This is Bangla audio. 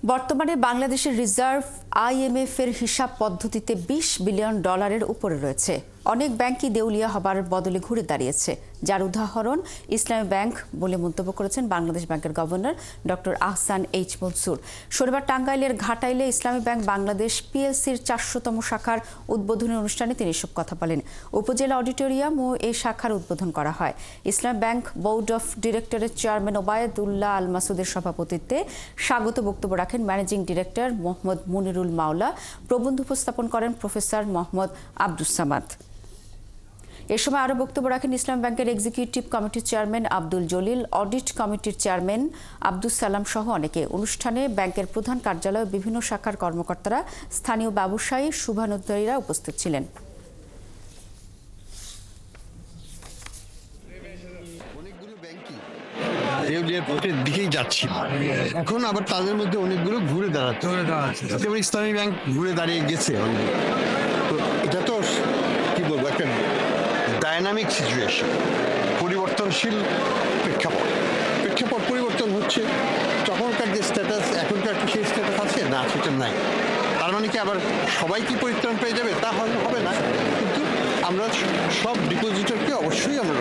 বর্তমানে বাংলাদেশের রিজার্ভ আইএমএফ এর হিসাব পদ্ধতিতে $20 বিলিয়ন উপরে রয়েছে। অনেক ব্যাংকই দেউলিয়া হবার বদলে ঘুরে দাঁড়িয়েছে, যার উদাহরণ ইসলামী ব্যাংক বলে মন্তব্য করেছেন বাংলাদেশ ব্যাংকের governor doctor Ahsan H Mansur. শনিবার টাঙ্গাইলের ঘাটাইলে ইসলামী ব্যাংক বাংলাদেশ পিএলসির 400তম শাখার উদ্বোধনী অনুষ্ঠানে তিনি এসব কথা বলেন। উপজেলা অডিটোরিয়াম ও এই শাখার উদ্বোধন করা হয়। ইসলামী ব্যাংক বোর্ড অফ ডিরেক্টরের চেয়ারম্যান ওবায়দুল্লাহ আল মাসুদের সভাপতিত্বে স্বাগত বক্তব্য রাখেন ম্যানেজিং ডিরেক্টর মোহাম্মদ মুনিরুল মাওলা। প্রবন্ধ উপস্থাপন করেন প্রফেসর মোহাম্মদ আব্দুস সামাদ। এ সময় আরও বক্তব্য রাখেন ইসলাম ব্যাংকের এক্সিকিউটিভ কমিটির চেয়ারম্যান আব্দুল জলিল, অডিট কমিটির চেয়ারম্যান আব্দুস সালাম সহ অনেকে। অনুষ্ঠানে ব্যাংকের প্রধান কার্যালয় ও বিভিন্ন শাখার কর্মকর্তারা, স্থানীয় ব্যবসায়ী, শুভানুধ্যায়ীরা উপস্থিত ছিলেন। দিকেই যাচ্ছি, এখন আবার তাদের মধ্যে অনেকগুলো ঘুরে দাঁড়াচ্ছে। যেমন ইসলামী ব্যাংক ঘুরে দাঁড়িয়ে গেছে। তো এটা তো কি বলবো, একটা ডায়নামিক সিচুয়েশন, পরিবর্তনশীল প্রেক্ষাপট পরিবর্তন হচ্ছে। তখনকার যে স্ট্যাটাস, এখনকার কি সেই স্ট্যাটাস আছে? না, সেটা নাই। তার মানে কি আবার সবাই কি পরিত্রাণ পেয়ে যাবে? তা হবে না, কিন্তু আমরা সব ডিপোজিটরকে অবশ্যই আমরা